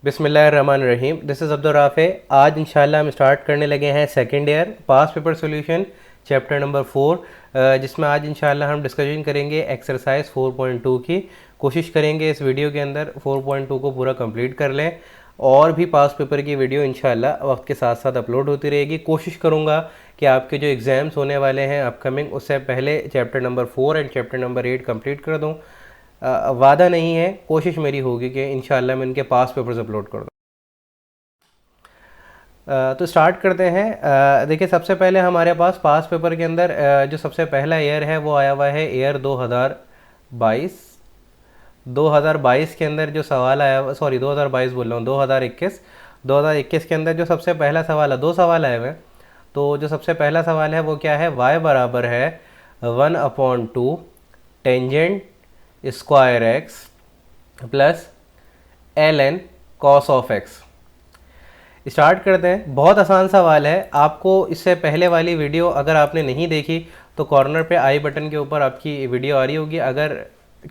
बिस्मिल्लाहिर्रहमानिर्रहीम। This is Abdul Rafay. आज इंशाल्लाह हम स्टार्ट करने लगे हैं second year pass paper solution chapter number 4, जिसमें आज इंशाल्लाह हम डिस्कशन करेंगे एक्सरसाइज 4.2 की। कोशिश करेंगे इस वीडियो के अंदर 4.2 को पूरा कंप्लीट कर लें। और भी पास पेपर की वीडियो इंशाल्लाह वक्त के साथ साथ अपलोड होती रहेगी। कोशिश करूँगा कि आपके जो एग्ज़ाम्स होने वाले हैं अपकमिंग, उससे पहले chapter number 4 and chapter number 8 complete कर दूँ। वादा नहीं है, कोशिश मेरी होगी कि इंशाल्लाह मैं इनके पास पेपर्स अपलोड कर दूँ। तो स्टार्ट करते हैं। देखिए, सबसे पहले हमारे पास पेपर के अंदर जो सबसे पहला ईयर है वो आया हुआ है ईयर 2022। 2022 के अंदर जो सवाल आया, सॉरी 2022 बोल रहा हूँ, 2021 के अंदर जो सबसे पहला सवाल है, दो सवाल आए हुए हैं। तो जो सबसे पहला सवाल है वो क्या है, y बराबर है 1/2 tangent square x plus ln cos of x. Start करते हैं। बहुत आसान सवाल है। आपको इससे पहले वाली वीडियो अगर आपने नहीं देखी तो कॉर्नर पे आई बटन के ऊपर आपकी वीडियो आ रही होगी। अगर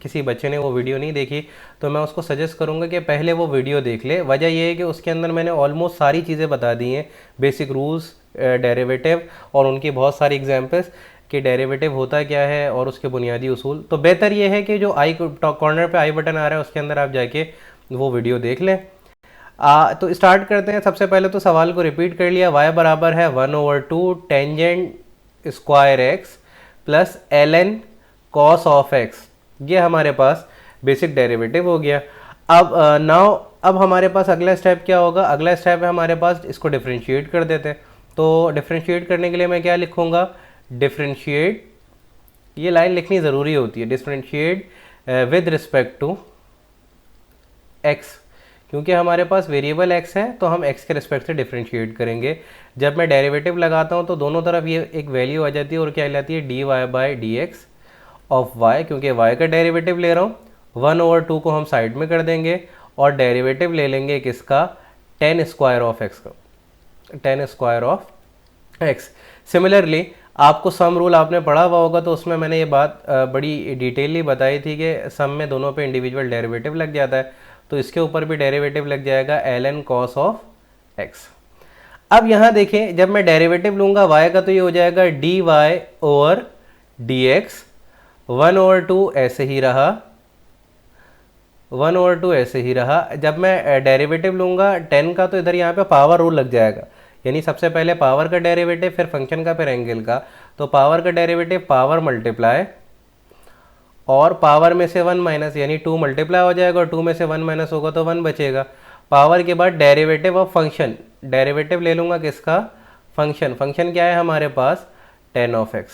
किसी बच्चे ने वो वीडियो नहीं देखी तो मैं उसको सजेस्ट करूंगा कि पहले वो वीडियो देख ले। वजह यह है कि उसके अंदर मैंने ऑलमोस्ट सारी चीज़ें बता दी हैं, बेसिक रूल्स, डेरिवेटिव और उनकी बहुत सारी एग्जांपल्स कि डेरिवेटिव होता क्या है और उसके बुनियादी उसूल। तो बेहतर ये है कि जो आई कॉर्नर पे आई बटन आ रहा है उसके अंदर आप जाके वो वीडियो देख लें। तो स्टार्ट करते हैं। सबसे पहले तो सवाल को रिपीट कर लिया। y बराबर है 1/2 tangent square x plus ln cos of X. ये हमारे पास बेसिक डेरिवेटिव हो गया। अब हमारे पास अगला स्टेप क्या होगा? अगला स्टेप है हमारे पास, इसको डिफ्रेंशिएट कर देते हैं। तो डिफ्रेंशिएट करने के लिए मैं क्या लिखूंगा? डिफ्रेंशिएट, ये लाइन लिखनी ज़रूरी होती है, differentiate with respect to X. क्योंकि हमारे पास वेरिएबल x है तो हम x के रिस्पेक्ट से डिफ्रेंशिएट करेंगे। जब मैं डेरिवेटिव लगाता हूँ तो दोनों तरफ ये एक वैल्यू आ जाती है और क्या कहलाती है, dy/dx ऑफ y। क्योंकि y का डेरिवेटिव ले रहा हूँ, 1/2 को हम साइड में कर देंगे और डेरिवेटिव ले लेंगे किसका? tan स्क्वायर ऑफ x का, tan square of x। Similarly आपको सम रूल आपने पढ़ा हुआ होगा तो उसमें मैंने ये बात बड़ी डिटेलली बताई थी कि सम में दोनों पे इंडिविजुअल डेरिवेटिव लग जाता है, तो इसके ऊपर भी डेरिवेटिव लग जाएगा ln cos ऑफ x। अब यहाँ देखें, जब मैं डेरिवेटिव लूँगा y का तो ये हो जाएगा dy/dx, 1/2 ऐसे ही रहा, 1/2 ऐसे ही रहा। जब मैं डेरिवेटिव लूँगा 10 का तो इधर यहाँ पे पावर रूल लग जाएगा, यानी सबसे पहले पावर का डेरिवेटिव, फिर फंक्शन का, फिर एंगल का। तो पावर का डेरिवेटिव पावर मल्टीप्लाई, और पावर में से 1 माइनस, यानी 2 मल्टीप्लाई हो जाएगा और 2 में से 1 माइनस होगा तो 1 बचेगा। पावर के बाद डेरिवेटिव ऑफ फंक्शन, डेरिवेटिव ले लूँगा किसका? फंक्शन। फंक्शन क्या है हमारे पास? tan of x।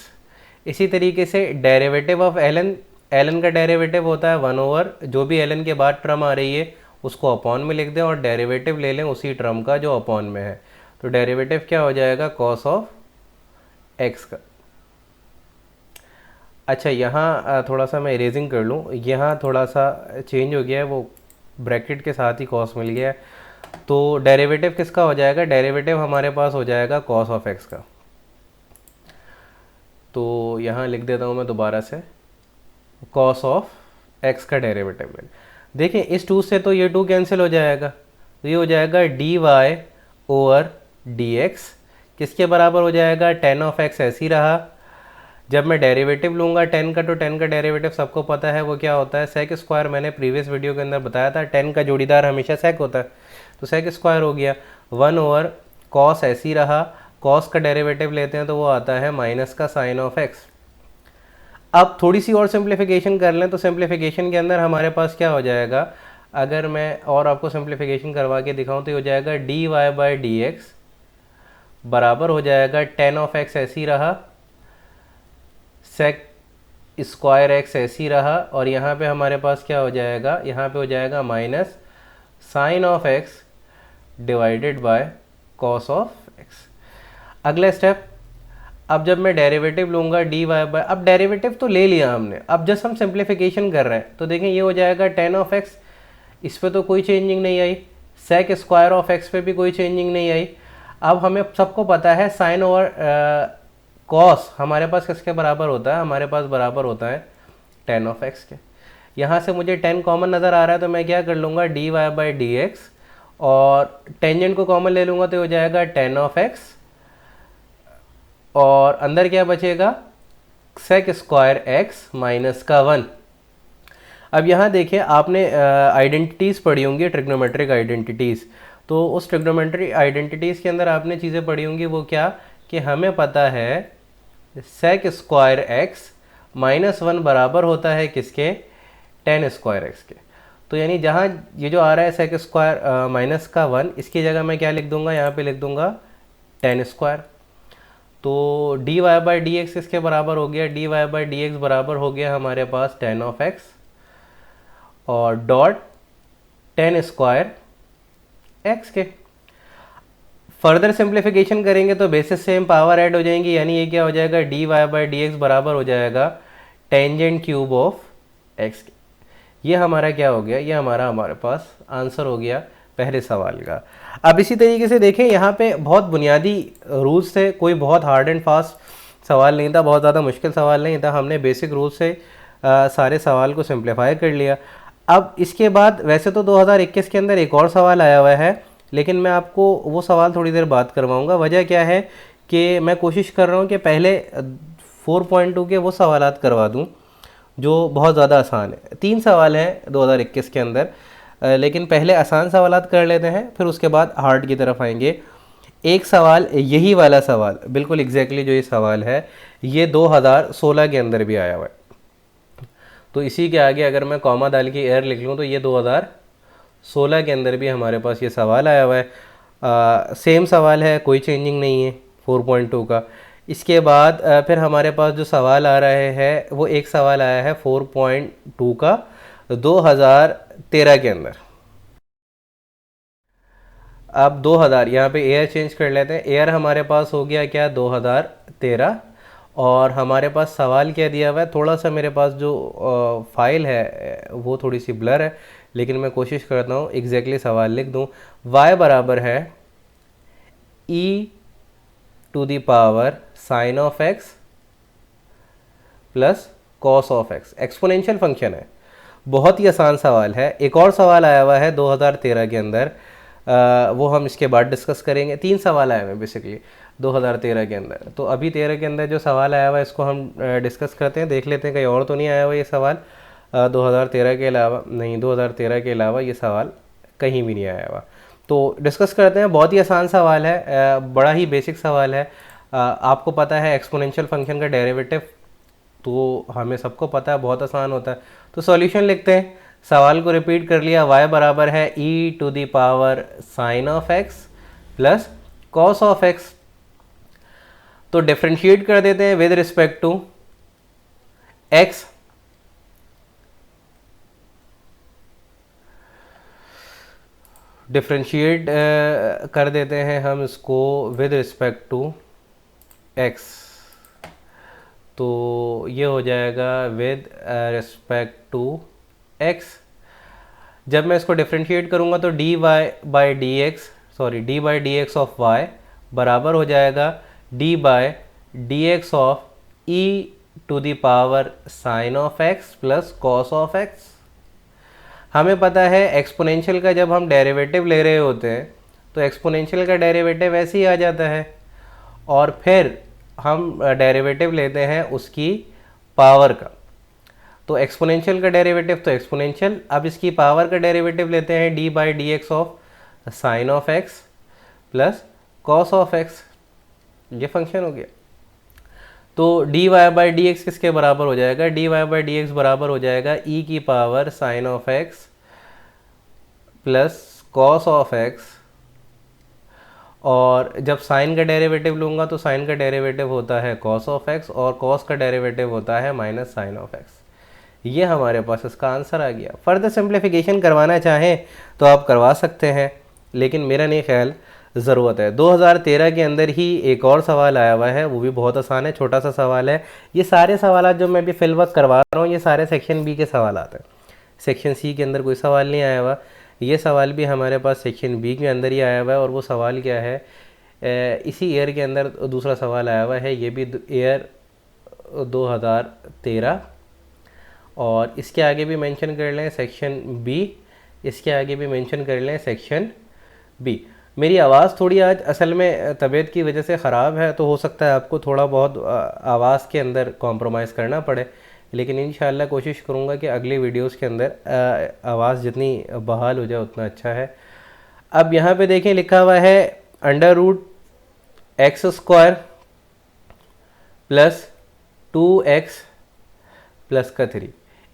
इसी तरीके से डेरिवेटिव ऑफ ln, ln का डेरिवेटिव होता है 1/, जो भी ln के बाद टर्म आ रही है उसको अपॉन में लिख दें और डेरिवेटिव ले लें उसी टर्म का जो अपॉन में है। तो डेरिवेटिव क्या हो जाएगा? cos ऑफ x का। अच्छा, यहाँ थोड़ा सा मैं इरेजिंग कर लूँ, यहाँ थोड़ा सा चेंज हो गया है, वो ब्रैकेट के साथ ही कॉस मिल गया है। तो डेरिवेटिव किसका हो जाएगा? डेरिवेटिव हमारे पास हो जाएगा कॉस ऑफ एक्स का। तो यहाँ लिख देता हूँ मैं दोबारा से, कॉस ऑफ एक्स का डेरिवेटिव। देखिए, इस 2 से तो ये 2 कैंसिल हो जाएगा, तो ये हो जाएगा dy/dx। किसके बराबर हो जाएगा? tan ऑफ x ऐसे ही रहा। जब मैं डेरिवेटिव लूँगा 10 का, तो 10 का डेरिवेटिव सबको पता है वो क्या होता है? Sec square. मैंने प्रीवियस वीडियो के अंदर बताया था 10 का जोड़ीदार हमेशा सेक होता है, तो सेक स्क्वायर हो गया। 1/cos ऐसे ही रहा, cos का डेरिवेटिव लेते हैं तो वो आता है माइनस का साइन ऑफ x। अब थोड़ी सी और सिंप्लीफिकेशन कर लें तो सिंप्लीफिकेशन के अंदर हमारे पास क्या हो जाएगा? अगर मैं और आपको सिंप्लीफिकेशन करवा के दिखाऊँ तो हो जाएगा dy/dx बराबर हो जाएगा tan ऑफ x ऐसे ही रहा, सेक स्क्वायर एक्स ऐसी रहा, और यहाँ पे हमारे पास क्या हो जाएगा? यहाँ पे हो जाएगा minus sine of X divided by cos of X. अगला स्टेप, अब जब मैं डेरिवेटिव लूँगा dy/, अब डेरिवेटिव तो ले लिया हमने, अब जस्ट हम सिंप्लीफिकेशन कर रहे हैं। तो देखें, ये हो जाएगा tan ऑफ एक्स, इस पर तो कोई चेंजिंग नहीं आई, सेक स्क्वायर ऑफ एक्स पे भी कोई चेंजिंग नहीं आई। अब हमें सबको पता है साइन ओवर कॉस हमारे पास किसके बराबर होता है? हमारे पास बराबर होता है tan ऑफ x के। यहाँ से मुझे 10 कॉमन नज़र आ रहा है तो मैं क्या कर लूँगा? dy/dx और टेंजेंट को कॉमन ले लूँगा तो हो जाएगा टेन ऑफ एक्स, और अंदर क्या बचेगा, सेक स्क्वायर एक्स माइनस का 1। अब यहाँ देखिए आपने आइडेंटिटीज़ पढ़ी होंगी, ट्रिग्नोमेट्रिक आइडेंटिटीज़। तो उस ट्रिग्नोमेट्रिक आइडेंटिटीज़ के अंदर आपने चीज़ें पढ़ी होंगी, वो क्या, कि हमें पता है सेक स्क्वायर एक्स माइनस 1 बराबर होता है किसके, टेन स्क्वायर एक्स के। तो यानी जहाँ ये जो आ रहा है सेक स्क्वायर माइनस का 1, इसकी जगह मैं क्या लिख दूंगा, यहाँ पे लिख दूंगा टेन स्क्वायर। तो D Y by D X किसके बराबर हो गया, D Y by D X बराबर हो गया हमारे पास टेन ऑफ एक्स और डॉट टेन स्क्वायर एक्स के। फर्दर सिंप्लीफिकेशन करेंगे तो बेसिस सेम पावर ऐड हो जाएंगी, यानी ये क्या हो जाएगा, D Y by D X बराबर हो जाएगा टेंजेंट क्यूब ऑफ एक्स के। ये हमारा क्या हो गया, ये हमारे पास आंसर हो गया पहले सवाल का। अब इसी तरीके से देखें, यहाँ पे बहुत बुनियादी रूल्स थे, कोई बहुत हार्ड एंड फास्ट सवाल नहीं था, बहुत ज़्यादा मुश्किल सवाल नहीं था। हमने बेसिक रूल्स से सारे सवाल को सिंप्लीफाई कर लिया। अब इसके बाद वैसे तो 2021 के अंदर एक और सवाल आया हुआ है, लेकिन मैं आपको वो सवाल थोड़ी देर बात करवाऊँगा। वजह क्या है कि मैं कोशिश कर रहा हूँ कि पहले 4.2 के वो सवालात करवा दूँ जो बहुत ज़्यादा आसान है। 3 सवाल हैं 2021 के अंदर, लेकिन पहले आसान सवालात कर लेते हैं, फिर उसके बाद हार्ड की तरफ आएंगे। एक सवाल, यही वाला सवाल बिल्कुल एग्जैक्टली जो ये सवाल है, ये 2016 के अंदर भी आया हुआ है। तो इसी के आगे अगर मैं कॉमा डाल के एयर लिख लूँ तो ये 2016 के अंदर भी हमारे पास ये सवाल आया हुआ है। सेम सवाल है, कोई चेंजिंग नहीं है 4.2 का। इसके बाद फिर हमारे पास जो सवाल आ रहे हैं, वो एक सवाल आया है 4.2 का 2013 के अंदर। अब 2000 यहाँ पे एयर चेंज कर लेते हैं, एयर हमारे पास हो गया क्या 2013, और हमारे पास सवाल क्या दिया हुआ है, थोड़ा सा मेरे पास जो फाइल है वो थोड़ी सी ब्लर है, लेकिन मैं कोशिश करता हूँ एग्जैक्टली सवाल लिख दूँ। y बराबर है e to the power sine of X plus cos of X, exponential function है। बहुत ही आसान सवाल है। एक और सवाल आया हुआ है 2013 के अंदर, वो हम इसके बाद डिस्कस करेंगे। 3 सवाल आए हुए हैं बेसिकली 2013 के अंदर। तो अभी 13 के अंदर जो सवाल आया हुआ है इसको हम डिस्कस करते हैं, देख लेते हैं कहीं और तो नहीं आया हुआ ये सवाल 2013 के अलावा। नहीं, 2013 के अलावा ये सवाल कहीं भी नहीं आया हुआ। तो डिस्कस करते हैं। बहुत ही आसान सवाल है, बड़ा ही बेसिक सवाल है। आपको पता है एक्सपोनेंशियल फंक्शन का डेरिवेटिव तो हमें सबको पता है, बहुत आसान होता है। तो सॉल्यूशन लिखते हैं। सवाल को रिपीट कर लिया, y बराबर है e to the power sine of x plus cos of x। तो डिफ्रेंशिएट कर देते हैं with respect to x। Differentiate कर देते हैं हम इसको विद रिस्पेक्ट टू x। तो ये हो जाएगा विद रिस्पेक्ट टू x। जब मैं इसको डिफ्रेंशिएट करूँगा तो D Y by D X, sorry D by D X of Y बराबर हो जाएगा D by D X of E to the power sine of X plus cos of X. हमें पता है एक्सपोनेंशियल का जब हम डेरिवेटिव ले रहे होते हैं तो एक्सपोनेंशियल का डेरिवेटिव ऐसे ही आ जाता है, और फिर हम डेरिवेटिव लेते हैं उसकी पावर का। तो एक्सपोनेंशियल का डेरिवेटिव तो एक्सपोनेंशियल, अब इसकी पावर का डेरिवेटिव लेते हैं D by D X of sine of X plus cos of X. ये फंक्शन हो गया। तो D Y by D X किसके बराबर हो जाएगा, D Y by D X बराबर हो जाएगा ई की power sine of X plus cos of X. और जब साइन का डेरिवेटिव लूँगा तो साइन का डेरिवेटिव होता है कॉस ऑफ एक्स, और कॉस का डेरिवेटिव होता है माइनस साइन ऑफ एक्स। ये हमारे पास इसका आंसर आ गया। फर्दर सिंप्लीफिकेशन करवाना चाहें तो आप करवा सकते हैं, लेकिन मेरा नहीं ख्याल ज़रूरत है। 2013 के अंदर ही एक और सवाल आया हुआ है, वो भी बहुत आसान है, छोटा सा सवाल है। ये सारे सवाल जो मैं भी फिल वक्त करवा रहा हूँ ये सारे सेक्शन बी के सवाल आते हैं, सेक्शन सी के अंदर कोई सवाल नहीं आया हुआ। ये सवाल भी हमारे पास सेक्शन बी के अंदर ही आया हुआ है, और वो सवाल क्या है, इसी ईयर के अंदर दूसरा सवाल आया हुआ है, ये भी ईयर 2013, और इसके आगे भी मेंशन कर लें सेक्शन बी, इसके आगे भी मेंशन कर लें सेक्शन बी। मेरी आवाज़ थोड़ी आज असल में तबीयत की वजह से ख़राब है, तो हो सकता है आपको थोड़ा बहुत आवाज़ के अंदर कॉम्प्रोमाइज़ करना पड़े, लेकिन इंशाल्लाह कोशिश करूँगा कि अगली वीडियोस के अंदर आवाज़ जितनी बहाल हो जाए उतना अच्छा है। अब यहाँ पे देखें लिखा हुआ है under root X square plus 2x plus का 3,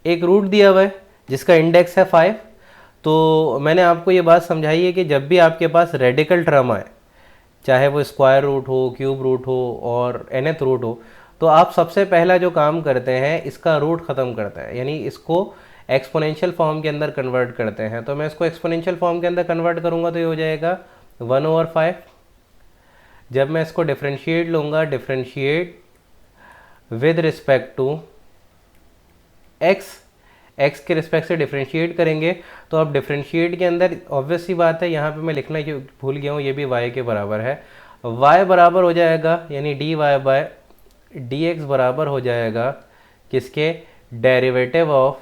एक रूट दिया हुआ है जिसका इंडेक्स है 5। तो मैंने आपको ये बात समझाई है कि जब भी आपके पास रेडिकल टर्म आए, चाहे वो स्क्वायर रूट हो, क्यूब रूट हो और nth रूट हो, तो आप सबसे पहला जो काम करते हैं इसका रूट ख़त्म करते हैं, यानी इसको एक्सपोनेंशियल फॉर्म के अंदर कन्वर्ट करते हैं। तो मैं इसको एक्सपोनेंशियल फॉर्म के अंदर कन्वर्ट करूँगा तो ये हो जाएगा 1/5। जब मैं इसको डिफ्रेंशिएट लूँगा, differentiate with respect to X के रिस्पेक्ट से डिफ्रेंशिएट करेंगे, तो अब डिफ्रेंशिएट के अंदर ऑब्वियस सी बात है, यहाँ पे मैं लिखना भूल गया हूँ, ये भी y के बराबर है। y बराबर हो जाएगा यानी dy/dx बराबर हो जाएगा किसके, derivative of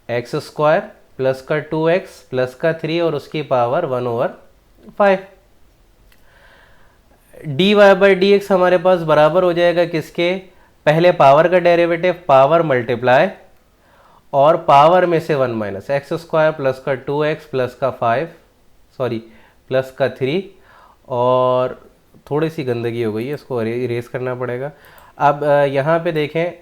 x square plus का 2x प्लस का 3 और उसकी पावर 1/5। dy/dx हमारे पास बराबर हो जाएगा किसके, पहले पावर का डेरिवेटिव पावर मल्टीप्लाई और पावर में से 1 माइनस एक्स स्क्वायर प्लस का 2x प्लस का 5 प्लस का 3, और थोड़ी सी गंदगी हो गई है, इसको इरेज करना पड़ेगा। अब यहाँ पे देखें,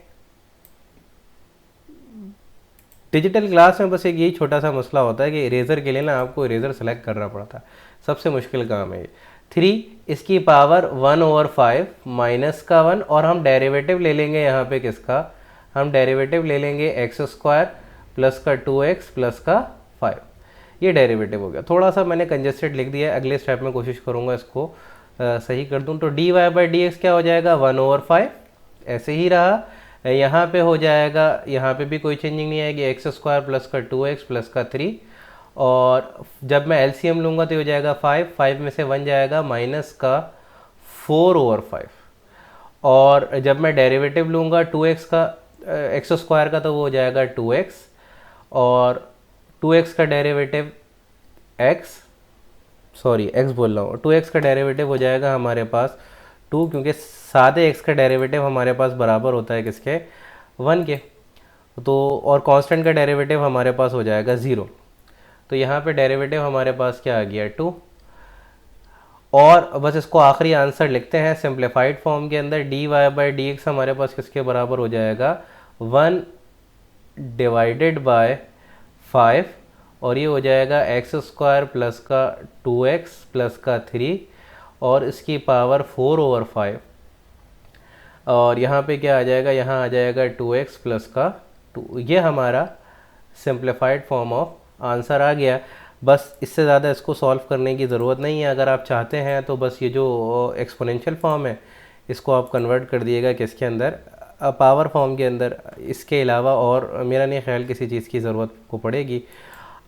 डिजिटल क्लास में बस एक यही छोटा सा मसला होता है कि इरेज़र के लिए ना आपको इरेज़र सेलेक्ट करना पड़ता है, सबसे मुश्किल काम है ये। 3 इसकी पावर 1/5 माइनस का 1, और हम डेरिवेटिव ले लेंगे यहाँ पे किसका, हम डेरिवेटिव ले लेंगे एक्स स्क्वायर प्लस का 2x प्लस का 5, ये डेरिवेटिव हो गया। थोड़ा सा मैंने कंजेस्टेड लिख दिया है, अगले स्टेप में कोशिश करूँगा इसको सही कर दूँ। तो dy/dx क्या हो जाएगा, 1/5 ऐसे ही रहा, यहाँ पे हो जाएगा, यहाँ पे भी कोई चेंजिंग नहीं आएगी, एक्स स्क्वायर प्लस का 2x प्लस का 3, और जब मैं एलसीएम लूँगा तो हो जाएगा 5 में से 1 जाएगा माइनस का 4/5, और जब मैं डेरिवेटिव लूँगा 2x का, एक्स स्क्वायर का, तो वो हो जाएगा 2x, और 2x का डेरिवेटिव एक्स बोल रहा हूँ, 2x का डेरिवेटिव हो जाएगा हमारे पास 2, क्योंकि सादे x का डेरिवेटिव हमारे पास बराबर होता है किसके, 1 के। तो और कांस्टेंट का डेरिवेटिव हमारे पास हो जाएगा 0। तो यहाँ पे डेरिवेटिव हमारे पास क्या आ गया, 2। और बस इसको आखिरी आंसर लिखते हैं सिंप्लीफाइड फॉर्म के अंदर, dy/dx हमारे पास किसके बराबर हो जाएगा, 1/5, और ये हो जाएगा एक्स स्क्वायर प्लस का 2x प्लस का 3 और इसकी पावर 4/5, और यहाँ पे क्या आ जाएगा, यहाँ आ जाएगा 2x प्लस का 2। ये हमारा सिंप्लीफाइड फॉर्म ऑफ आंसर आ गया। बस इससे ज़्यादा इसको सॉल्व करने की ज़रूरत नहीं है। अगर आप चाहते हैं तो बस ये जो एक्सपोनेंशियल फॉर्म है इसको आप कन्वर्ट कर दिएगा किसके अंदर, पावर फॉर्म के अंदर। इसके अलावा और मेरा नहीं ख्याल किसी चीज़ की ज़रूरत को पड़ेगी।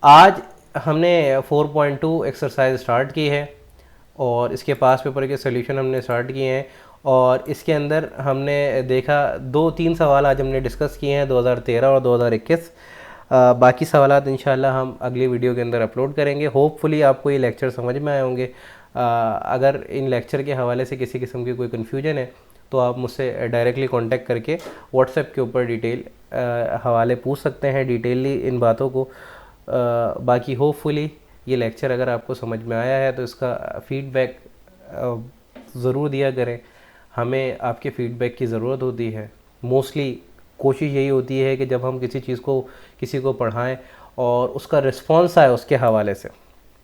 आज हमने 4.2 एक्सरसाइज स्टार्ट की है और इसके पास पेपर के सोल्यूशन हमने स्टार्ट किए हैं, और इसके अंदर हमने देखा 2-3 सवाल आज हमने डिस्कस किए हैं 2013 और 2021। बाकी सवालात इंशाल्लाह हम अगली वीडियो के अंदर अपलोड करेंगे। होपफुली आपको ये लेक्चर समझ में आए होंगे। अगर इन लेक्चर के हवाले से किसी किस्म की कोई कन्फ्यूजन है तो आप मुझसे डायरेक्टली कांटेक्ट करके व्हाट्सएप के ऊपर डिटेल हवाले पूछ सकते हैं, डिटेलली इन बातों को। बाकी होपफुली ये लेक्चर अगर आपको समझ में आया है तो इसका फ़ीडबैक ज़रूर दिया करें। हमें आपके फ़ीडबैक की ज़रूरत होती है। मोस्टली कोशिश यही होती है कि जब हम किसी चीज़ को किसी को पढ़ाएं और उसका रिस्पांस आए उसके हवाले से,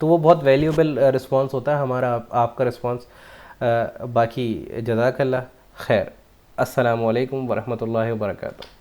तो वो बहुत वैल्यूएबल रिस्पांस होता है हमारा, आपका रिस्पांस। बाकी जज़ाकल्लाह खैर। अस्सलामु अलैकुम वरहमतुल्लाहि वबरकातुहू।